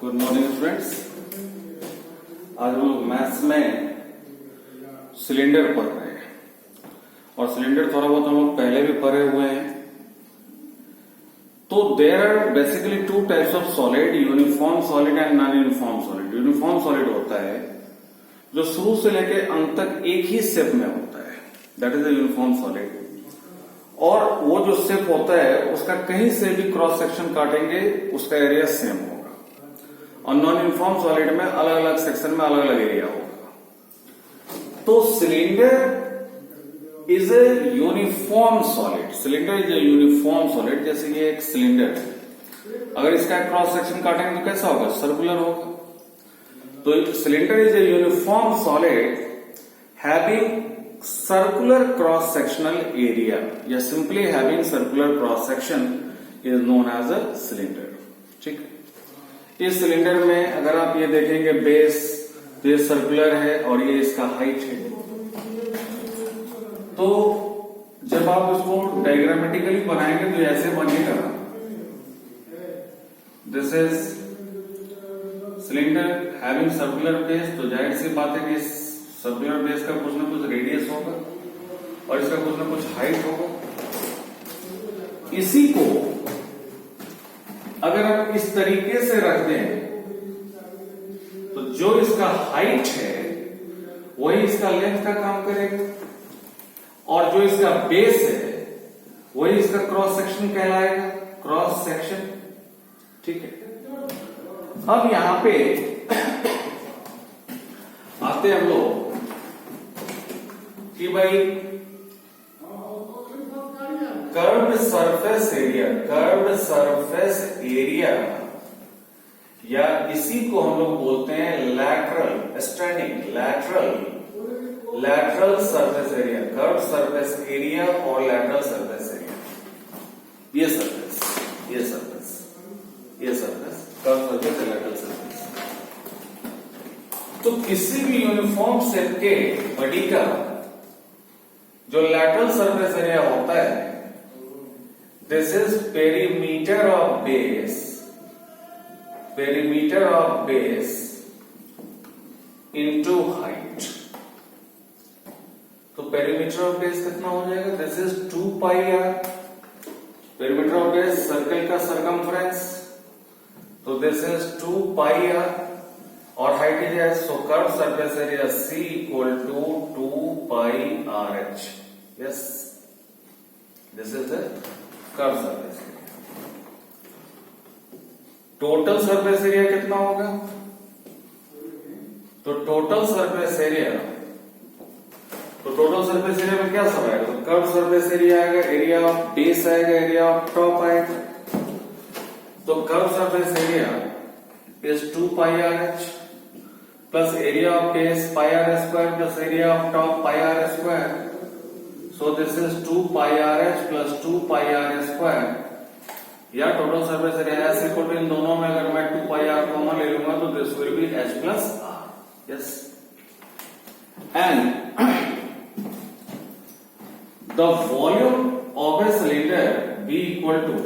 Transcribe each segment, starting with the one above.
Good morning students. आज हम लोग मैथ्स में सिलेंडर पढ़ रहे हैं और सिलेंडर थोड़ा बहुत हम लोग पहले भी पढ़े हुए हैं। तो there are basically two types of solid, uniform solid and non uniform solid. Uniform solid होता है जो शुरू से लेके अंत तक एक ही शेप में होता है, that is a uniform solid. और वो जो शेप होता है उसका कहीं से भी क्रॉस सेक्शन काटेंगे उसका एरिया सेम होगा। और नॉन यूनिफॉर्म सॉलिड में अलग अलग सेक्शन में अलग अलग एरिया होगा। तो cylinder is a uniform solid. Cylinder is a uniform solid. जैसे ये एक सिलेंडर है, अगर इसका क्रॉस सेक्शन काटेंगे तो कैसा होगा? सर्कुलर होगा। तो cylinder is a uniform solid having circular cross sectional area या simply having circular cross section is known as a cylinder. ठीक है। इस सिलेंडर में अगर आप ये देखेंगे बेस, तो ये सर्कुलर है और ये इसका हाइट है। तो जब आप इसको डायग्रामेटिकली बनाएंगे तो ऐसे बनेगा। This is cylinder having circular base. तो जाहिर सी बात है कि सर्कुलर बेस का कुछ ना कुछ रेडियस होगा और इसका कुछ ना कुछ हाइट होगा। इसी को अगर आप इस तरीके से रख दें तो जो इसका हाइट है वही इसका लेंथ का काम करेगा और जो इसका बेस है वही इसका क्रॉस सेक्शन कहलाएगा, क्रॉस सेक्शन। ठीक है। अब यहां पे आते हम लोग कि भाई curved surface area, curved surface area या इसी को हम लोग बोलते हैं lateral standing, lateral surface area, curved surface area और लैटरल सरफेस एरिया। ये सरफेस, ये सरफेस, ये सरफेस, कर्व्ड सरफेस है, लैटरल सरफेस। तो किसी भी यूनिफॉर्म शेप के बॉडी का जो लैटरल सरफेस एरिया होता है, this is perimeter of base, perimeter of base into height. तो पेरीमीटर ऑफ बेस कितना हो जाएगा? This is 2 pi R. Perimeter of base circle का सरकमफ्रेंस, तो दिस इज 2 पाई आर और height is H. So curve surface area C equal to 2 pi R H. Yes, this is the curve surface area. Total surface area कितना होगा? तो total surface area, तो total surface area में क्या सब आएगा? तो कर्व सरफेस एरिया आएगा, एरिया ऑफ बेस आएगा, एरिया ऑफ टॉप आएगा। तो curve surface area is 2 pi R H plus area of base pi are square plus area of top pi are square. So this is 2 pi RH plus 2 pi R square या total surface area S equal to इन दोनों में अगर मैं 2 pi R common ले लूंगा तो this will B H plus R. Yes. And the volume of a cylinder B equal to,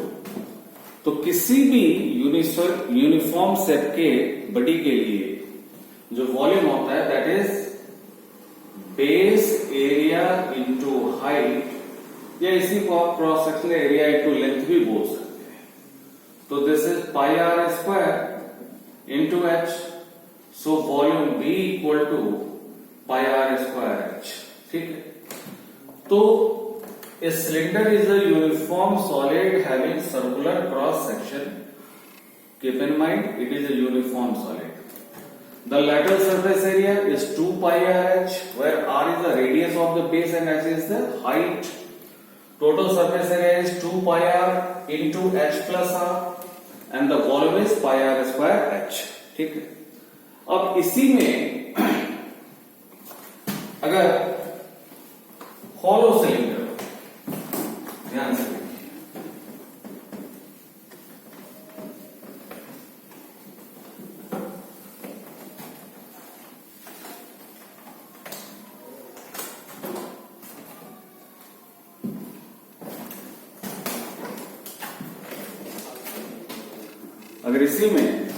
तो किसी भी यूनिफॉर्म शेप के बॉडी के लिए जो वॉल्यूम होता है that is base area into height या इसी को आप cross sectional area into length भी बोल सकते हैं। तो this is pi are square into H. So volume be equal to pi are square H. ठीक है। तो a cylinder is a uniform solid having circular cross section. Keep in mind it is a uniform solid. The lateral surface area is 2 pi RH, where R is the radius of the base and H is the height. Total surface area is 2 pi R into H plus R, and the volume is pi R square H. ठीक है। अब इसी में अगर hollow cylinder, ध्यान से अगर इसी में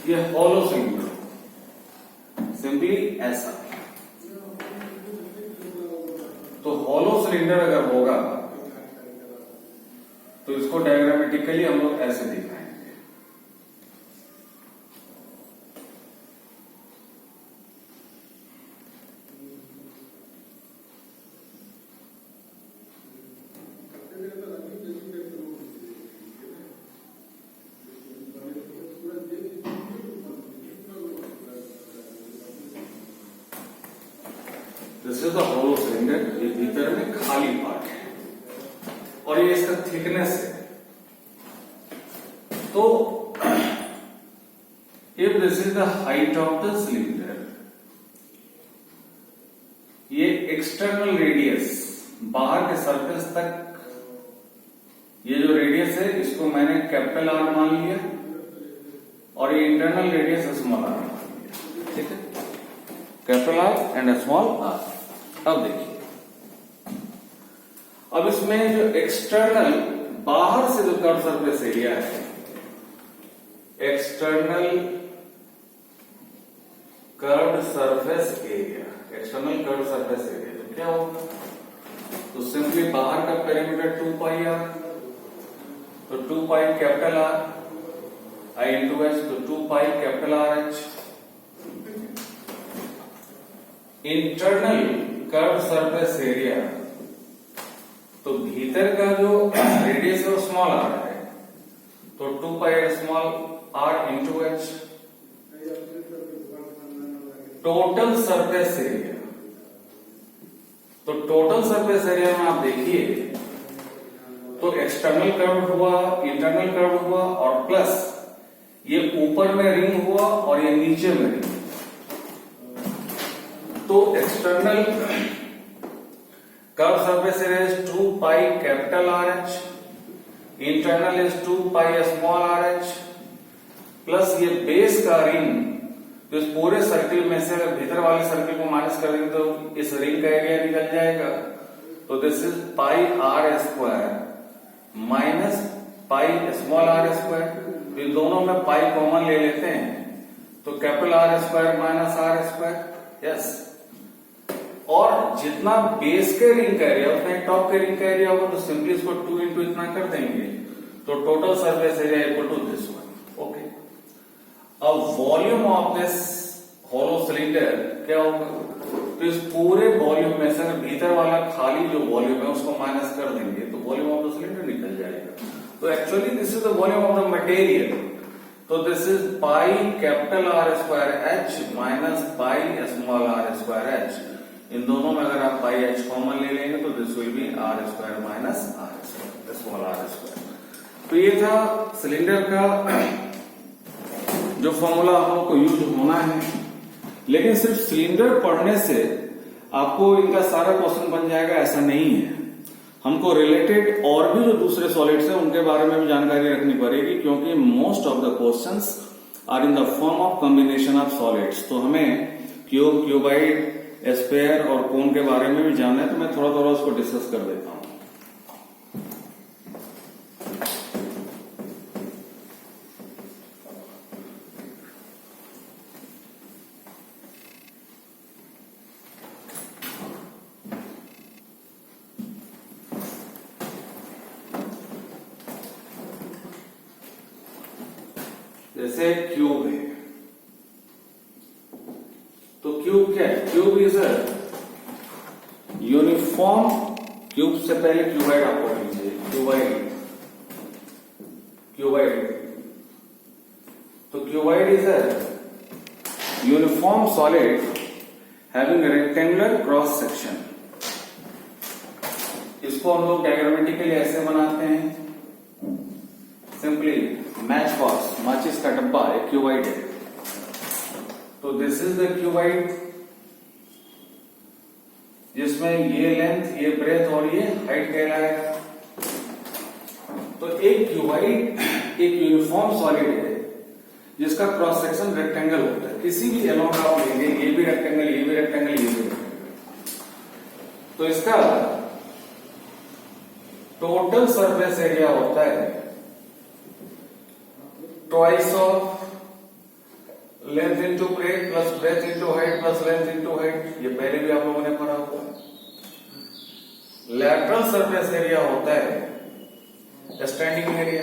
ये हॉलो सिलेंडर, सिंपली ऐसा। तो हॉलो सिलेंडर अगर होगा तो इसको डायग्रामेटिकली हम लोग ऐसे दिखाएंगे। This is the hollow cylinder, ये भीतर में खाली पार्ट है और ये इसका थिकनेस है। तो if this is the height of the cylinder, ये एक्सटर्नल रेडियस बाहर के सरफेस तक, ये जो रेडियस है इसको मैंने कैपिटल आर मान लिया और ये इंटरनल रेडियस स्मॉल आर मान लिया, ठीक है, capital R and small R. अब देखिए, अब इसमें जो एक्सटर्नल बाहर से जो कर्व सरफेस एरिया है, external curve surface area, external curve surface area तो क्या होगा? तो सिंपली बाहर का पेरीमीटर 2 पाई आर, तो 2 पाई capital are I into h, तो 2 पाई capital R H. Internal curve surface area, तो भीतर का जो रेडियस है वो स्मॉल आर है, तो 2 pi small R into H. Total surface area, तो टोटल सरफेस एरिया में आप देखिए तो एक्सटर्नल कर्व हुआ, इंटरनल कर्व हुआ और प्लस ये ऊपर में रिंग हुआ और ये नीचे में रिंग। तो external curve surface area is 2 pi capital R H, internal is 2 pi small are H, plus ये बेस का रिंग, तो इस पूरे सर्किल में से अगर भीतर वाले सर्किल को माइनस कर देंगे तो इस रिंग का एरिया निकल जाएगा। तो this is pi are square minus pi small are square. इन दोनों में पाई कॉमन ले लेते हैं तो capital r square minus are square, yes. और जितना बेस के रिंग का एरिया उतना टॉप के रिंग का एरिया होगा, तो सिंपली इसको 2 इंटू इतना कर देंगे, तो total surface area equal to this one, okay. अब volume of this hollow cylinder क्या होगा? तो इस पूरे वॉल्यूम में से अगर भीतर वाला खाली जो वॉल्यूम है उसको माइनस कर देंगे तो वॉल्यूम ऑफ द सिलेंडर निकल जाएगा। तो actually this is the volume of the material, तो this is pi capital r square h minus pi small are square h. इन दोनों में अगर आप पाई एच कॉमन ले लेंगे तो this will be R square minus are square small are square. तो ये था सिलेंडर का जो फॉर्मूला हम लोग को यूज होना है। लेकिन सिर्फ सिलेंडर पढ़ने से आपको इनका सारा क्वेश्चन बन जाएगा ऐसा नहीं है। हमको रिलेटेड और भी जो दूसरे सॉलिड्स हैं उनके बारे में भी जानकारी रखनी पड़ेगी, क्योंकि most of the questions are in the form of combination of solids. तो हमें क्यूब, क्यूबाइड, स्फीयर और कोन के बारे में भी जानना है, तो मैं थोड़ा थोड़ा उसको डिस्कस कर देता हूं। जैसे क्यूब है, तो क्यूब क्या है? Cube is a uniform, cube से पहले क्यूबाइड आपको लीजिए, क्यूबाइड, क्यूबाइड। तो cuboid is a uniform solid having rectangular cross section. इसको हम लोग डायग्रामेटिकली ऐसे बनाते हैं, सिंपली मैच बॉक्स, माचिस का डब्बा एक क्यूबाइड है। तो दिस इज द क्यूबाइड, जिसमें ये लेंथ, ये ब्रेथ और ये हाइट कहलाएगा। तो एक क्यूबाइड एक यूनिफॉर्म सॉलिड है जिसका क्रॉस सेक्शन रेक्टेंगल होता है। किसी भी एलोंग आप लेंगे, ये भी रेक्टेंगल, ये भी रेक्टेंगल, ये भी रेक्टेंगल, तो इसका टोटल सरफेस एरिया होता है twice of into breadth plus breadth into height plus length into height, ये पहले भी आप लोगों ने पढ़ा हुआ है। लैटरल सरफेस एरिया होता है स्टैंडिंग एरिया,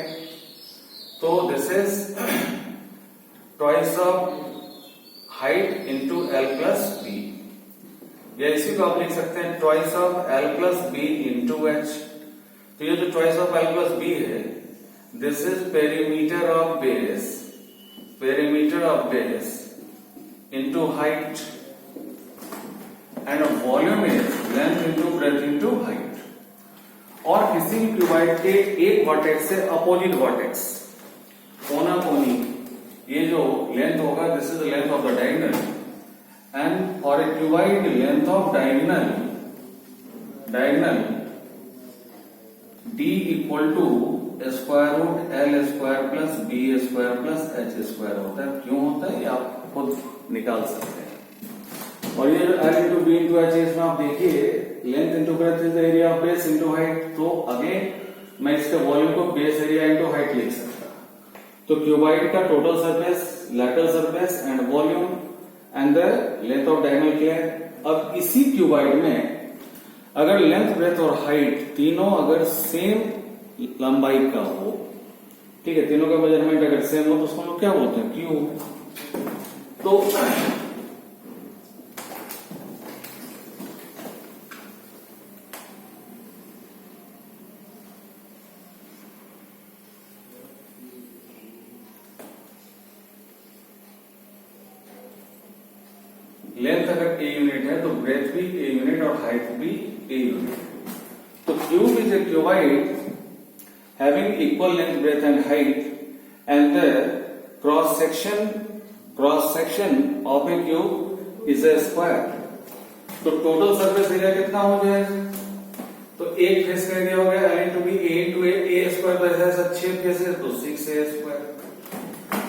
तो this is twice of height into l plus b, या इसी को आप लिख सकते हैं twice of l plus b into h. तो ये जो twice of l plus b है, this is perimeter of base, perimeter of base into height, and volume is length into breadth into height. और किसी भी क्यूबॉइड के एक vertex से अपोजिट वर्टेक्स कोना कोनी, ये जो लेंथ होगा this is the length of the diagonal, and for a cuboid length of diagonal d equal to square root L square plus B square plus H square होता है। क्यों होता है ये आप खुद निकाल सकते हैं। और ये L into B into H, इसमें आप देखिए length into breadth is the area of base into height, तो अगेन मैं इसके वॉल्यूम को बेस एरिया इंटू हाइट लिख सकता। तो क्यूबॉइड का total surface, lateral surface and volume and the length of diagonal clear. अब इसी क्यूबॉइड में अगर लेंथ ब्रेथ और हाइट तीनों अगर सेम लंबाई का हो, ठीक है, तीनों का मेजरमेंट अगर सेम हो तो उसको हम लोग क्या बोलते हैं, क्यूब। तो लेंथ अगर ए यूनिट है तो ब्रेथ भी ए यूनिट और हाइट भी ए यूनिट। तो cube is a cuboid having equal length, breadth and height, and the cross section of a cube is a square। तो टोटल सरफेस एरिया कितना हो जाएगा, तो एक फेस का एरिया हो गया एल इंटू बी ए इंटू ए स्क्वायर, तो ऐसा 6 फेस है तो 6a square.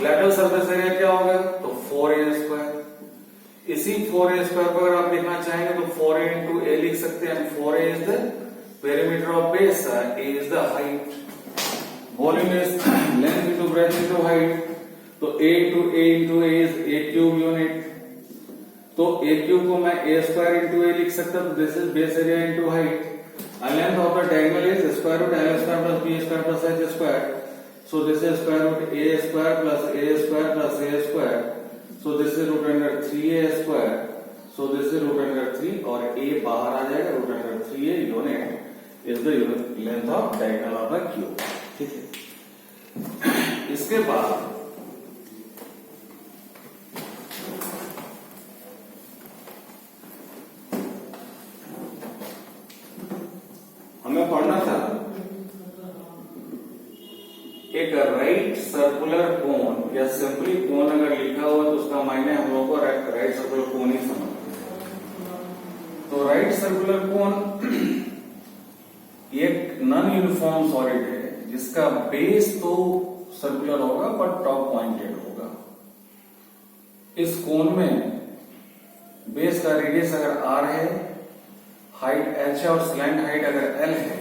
Lateral surface area क्या होगा, तो 4a स्क्वायर। इसी 4a स्क्वायर को अगर आप लिखना चाहेंगे तो 4a इंटू ए लिख सकते हैं, 4a is the perimeter of base, a is the height, volume is length into breadth into height, तो a into a is a cube unit, तो a cube को मैं a square into a लिख सकता, तो this is base area into height, and length of the diagonal is square root l square plus b square plus h square, so this is square root a square plus a square plus a square, so this is root under 3a square, so this is root under 3 और a बाहर आ जाएगा, root under 3a unit is the length of diagonal of the cube। ठीक है, इसके बाद हमें पढ़ना था एक राइट सर्कुलर कोन, या सिंपली कोन अगर लिखा हुआ तो उसका मायने हम लोगों को राइट सर्कुलर कोन ही समझना। तो राइट सर्कुलर कोन एक नॉन यूनिफॉर्म सॉलिड है जिसका बेस तो सर्कुलर होगा पर टॉप पॉइंटेड होगा। इस कोन में बेस का रेडियस अगर r है, हाइट h है और स्लैंट हाइट अगर l है,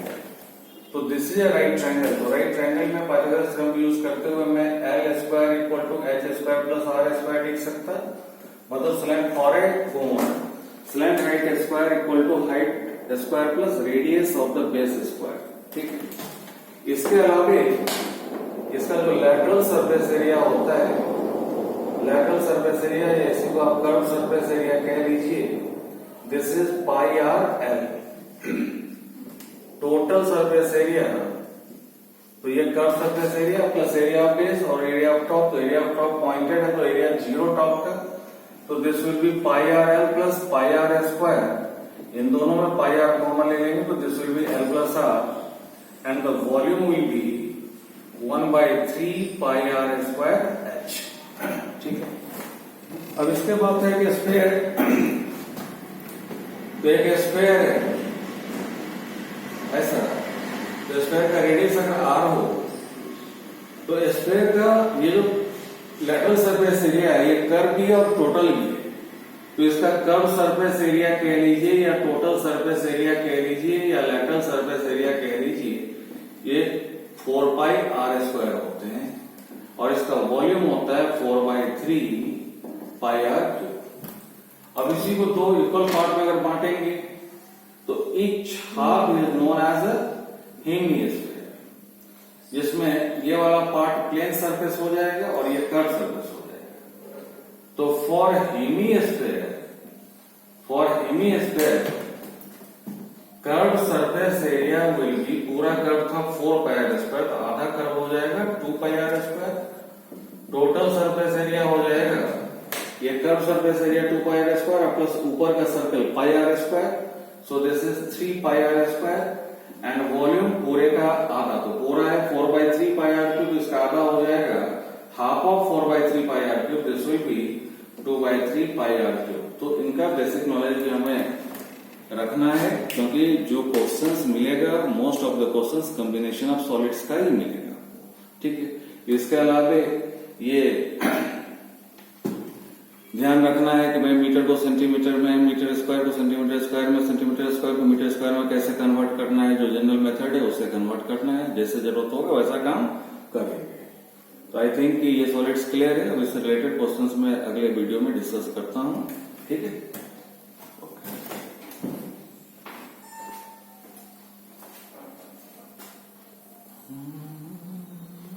तो this is a right triangle. तो राइट ट्रायंगल में पाइथागोरस थ्योरम यूज करते हुए मैं l square equal to h square plus r square लिख सकता, मतलब slant for a cone slant height square equal to height square plus radius of the base square. ठीक है, इसके अलावा इसका जो लैटरल सरफेस एरिया होता है, लैटरल सरफेस एरिया, इसी को आप कर्व सरफेस एरिया कह लीजिए, this is pi r l. Total surface area, तो ये curve surface area plus area of base और एरिया ऑफ टॉप, तो एरिया ऑफ टॉप पॉइंटेड है तो एरिया 0 टॉप का, तो this will be pi r l plus pi are square. इन दोनों में पाई आर कॉमन ले लेंगे तो this will be l plus r and the volume will be 1/3 pi are square H. ठीक है, अब इसके बाद है कि स्फीयर, तो एक स्फीयर है ऐसा, तो स्फीयर का रेडियस अगर आर हो तो स्फीयर का ये जो लेटरल सरफेस एरिया है ये कर्व भी है और टोटल भी है, तो इसका कर्व सरफेस एरिया कह लीजिए या टोटल सरफेस एरिया कह लीजिए या लेटरल सरफेस एरिया कह लीजिए, ये 4 पाई आर स्क्वायर होते हैं और इसका वॉल्यूम होता है 4/3 पाई आर क्यूब। अब इसी को दो इक्वल पार्ट में अगर बांटेंगे तो each half is known as a hemisphere, जिसमें ये वाला पार्ट प्लेन सरफेस हो जाएगा और ये कर्व सरफेस हो जाएगा। तो for hemisphere curve surface area will be, पूरा कर्व था 4 पाई आर स्क्वायर, तो आधा कर्व हो जाएगा 2 pi are square. Total surface area हो जाएगा, ये curve surface area 2 pi are square plus ऊपर का circle pi are square, so this is 3 pi are square. And volume पूरे का आधा, तो पूरा है 4/3 पाई आर क्यूब, इसका आधा हो जाएगा half of 4/3 pi R cube, this will be 2/3 pi R cube. तो इनका बेसिक नॉलेज भी हमें रखना है, क्योंकि जो क्वेश्चंस मिलेगा most of the questions combination of solids का ही मिलेगा। ठीक है, इसके अलावा ये ध्यान रखना है कि भाई मीटर को सेंटीमीटर में, मीटर स्क्वायर को सेंटीमीटर स्क्वायर में, सेंटीमीटर स्क्वायर को मीटर स्क्वायर में कैसे कन्वर्ट करना है, जो जनरल मेथड है उससे कन्वर्ट करना है, जैसे जरूरत होगा वैसा काम करेंगे। तो आई थिंक कि ये सॉलिड्स क्लियर है। अब इससे रिलेटेड क्वेश्चंस में अगले वीडियो में डिस्कस करता हूँ। ठीक है।